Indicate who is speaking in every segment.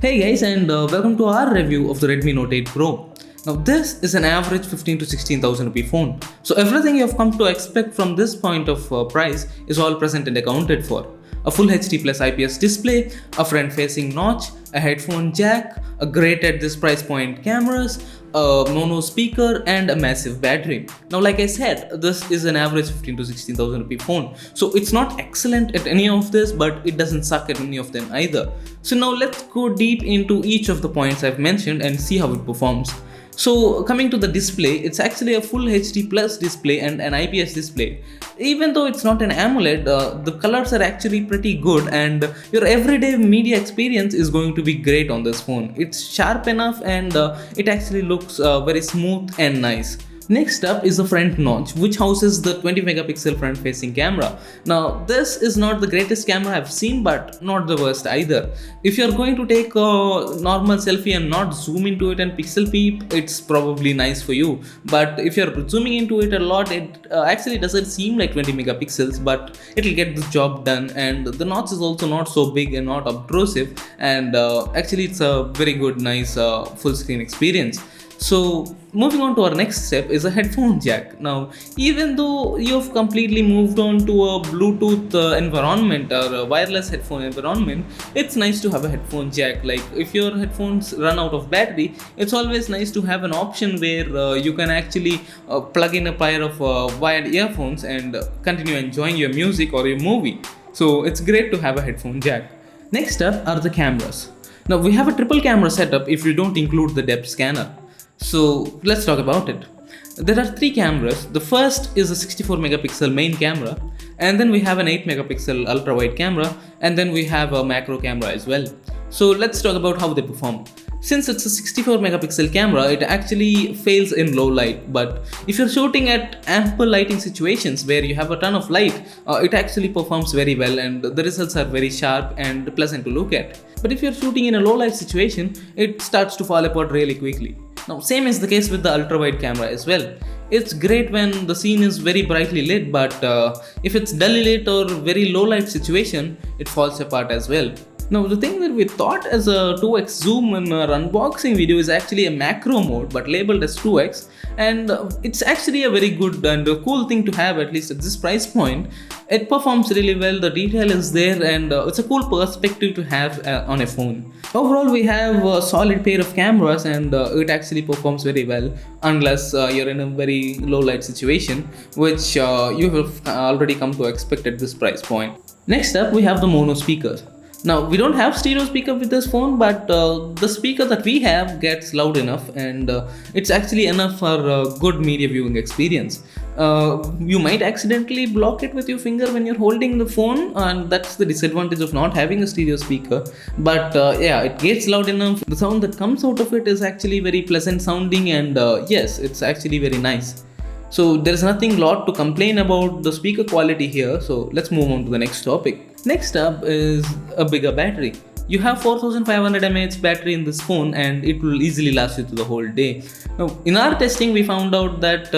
Speaker 1: Hey guys, and welcome to our review of the Redmi Note 8 Pro. Now, this is an average 15 to 16,000 rupee phone. So, everything you've come to expect from this point of price is all present and accounted for. A full HD plus IPS display, a front facing notch, a headphone jack, a great at this price point cameras, a mono speaker, and a massive battery. Now, like I said, this is an average 15 to 16,000 rupee phone. So it's not excellent at any of this, but it doesn't suck at any of them either. So now let's go deep into each of the points I've mentioned and see how it performs. So coming to the display, it's actually a full HD plus display and an IPS display. Even though it's not an AMOLED, the colors are actually pretty good and your everyday media experience is going to be great on this phone. It's sharp enough and it actually looks very smooth and nice. Next up is the front notch, which houses the 20 megapixel front facing camera. Now, this is not the greatest camera I've seen, but not the worst either. If you're going to take a normal selfie and not zoom into it and pixel peep, it's probably nice for you. But if you're zooming into it a lot, it actually doesn't seem like 20 megapixels, but it'll get the job done. And the notch is also not so big and not obtrusive. And actually, it's a very good, nice full screen experience. So moving on to our next step is a headphone jack. Now, even though you've completely moved on to a Bluetooth environment or a wireless headphone environment, it's nice to have a headphone jack. Like if your headphones run out of battery, it's always nice to have an option where you can actually plug in a pair of wired earphones and continue enjoying your music or your movie. So it's great to have a headphone jack. Next up are the cameras. Now we have a triple camera setup if you don't include the depth scanner. So let's talk about it. There are three cameras. The first is a 64 megapixel main camera, and then we have an 8 megapixel ultra wide camera, and then we have a macro camera as well. So let's talk about how they perform. Since it's a 64 megapixel camera, it actually fails in low light, but if you're shooting at ample lighting situations where you have a ton of light, it actually performs very well and the results are very sharp and pleasant to look at. But if you're shooting in a low light situation, it starts to fall apart really quickly. Now, same is the case with the ultra wide camera as well. It's great when the scene is very brightly lit, but if it's dully lit or very low light situation, it falls apart as well. Now, the thing that we thought as a 2x zoom in our unboxing video is actually a macro mode but labeled as 2x, and it's actually a very good and a cool thing to have, at least at this price point. It performs really well, the detail is there, and it's a cool perspective to have on a phone. Overall, we have a solid pair of cameras and it actually performs very well unless you're in a very low light situation, which you have already come to expect at this price point. Next up, we have the mono speakers. Now, we don't have stereo speaker with this phone, but the speaker that we have gets loud enough and it's actually enough for a good media viewing experience. You might accidentally block it with your finger when you're holding the phone, and that's the disadvantage of not having a stereo speaker. But yeah, it gets loud enough. The sound that comes out of it is actually very pleasant sounding, and yes, it's actually very nice. So there's nothing lot to complain about the speaker quality here. So let's move on to the next topic. Next up is a bigger battery. You have 4500 mAh battery in this phone and it will easily last you through the whole day. Now, in our testing, we found out that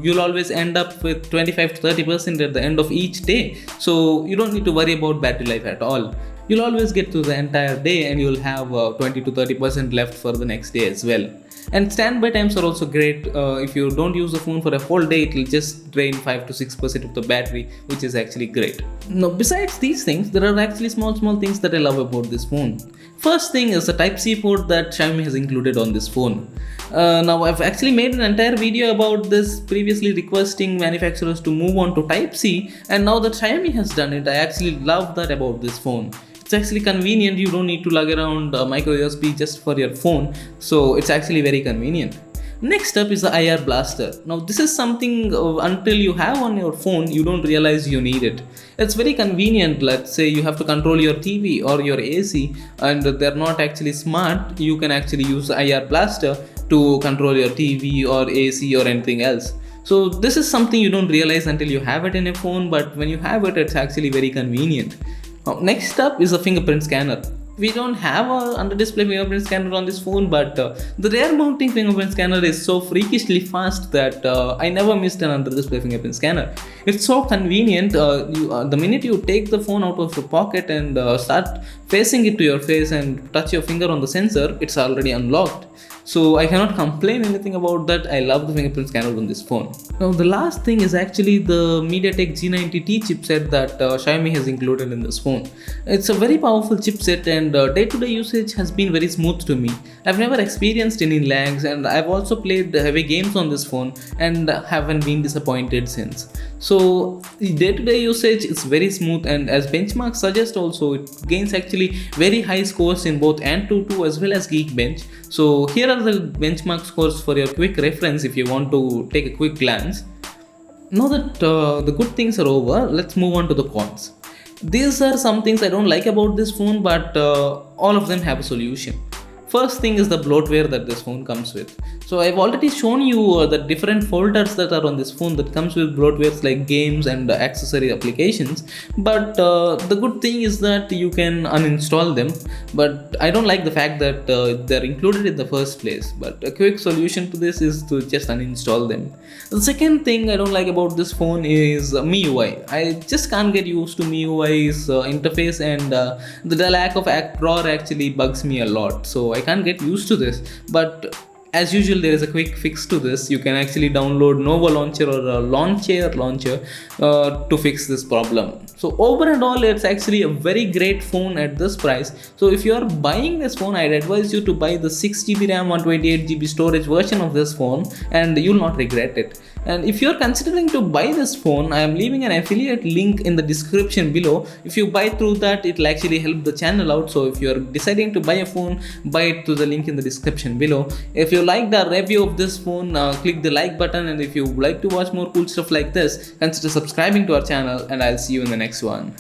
Speaker 1: you'll always end up with 25 to 30% at the end of each day. So you don't need to worry about battery life at all. You'll always get through the entire day and you'll have 20 to 30% left for the next day as well. And standby times are also great. If you don't use the phone for a whole day, it will just drain 5 to 6% of the battery, which is actually great. Now, besides these things, there are actually small things that I love about this phone. First thing is the Type-C port that Xiaomi has included on this phone. Now, I've actually made an entire video about this, previously requesting manufacturers to move on to Type-C, and now that Xiaomi has done it, I actually love that about this phone. It's actually convenient. You don't need to lug around micro USB just for your phone, so it's actually very convenient. Next up is the IR blaster. Now this is something until you have on your phone, you don't realize you need it. It's very convenient. Let's say you have to control your TV or your AC and they're not actually smart. You can actually use the IR blaster to control your TV or AC or anything else. So this is something you don't realize until you have it in a phone, but when you have it, it's actually very convenient. Now, next up is a fingerprint scanner. We don't have a under display fingerprint scanner on this phone, but the rear mounting fingerprint scanner is so freakishly fast that I never missed an under display fingerprint scanner. It's so convenient. The minute you take the phone out of your pocket and start facing it to your face and touch your finger on the sensor, it's already unlocked. So I cannot complain anything about that. I love the fingerprint scanner on this phone. Now the last thing is actually the MediaTek G90T chipset that Xiaomi has included in this phone. It's a very powerful chipset, and day-to-day usage has been very smooth to me. I've never experienced any lags, and I've also played heavy games on this phone and haven't been disappointed since. So day-to-day usage is very smooth, and as benchmarks suggest also, it gains actually very high scores in both AnTuTu as well as Geekbench. So here are the benchmark scores for your quick reference if you want to take a quick glance. Now that the good things are over, let's move on to the cons. These are some things I don't like about this phone, but all of them have a solution. First thing is the bloatware that this phone comes with. So I've already shown you the different folders that are on this phone that comes with bloatwares like games and accessory applications. But the good thing is that you can uninstall them. But I don't like the fact that they're included in the first place. But a quick solution to this is to just uninstall them. The second thing I don't like about this phone is MIUI. I just can't get used to MIUI's interface, and the lack of drawer actually bugs me a lot. So I can't get used to this, but as usual there is a quick fix to this. You can actually download Nova Launcher or a launcher to fix this problem. So over and all, it's actually a very great phone at this price. So if you are buying this phone, I'd advise you to buy the 6GB RAM 128GB storage version of this phone, and you'll not regret it. And if you're considering to buy this phone, I am leaving an affiliate link in the description below. If you buy through that, it'll actually help the channel out. So if you're deciding to buy a phone, buy it through the link in the description below. If you liked our review of this phone, click the like button, and if you like to watch more cool stuff like this, consider subscribing to our channel, and I'll see you in the next one.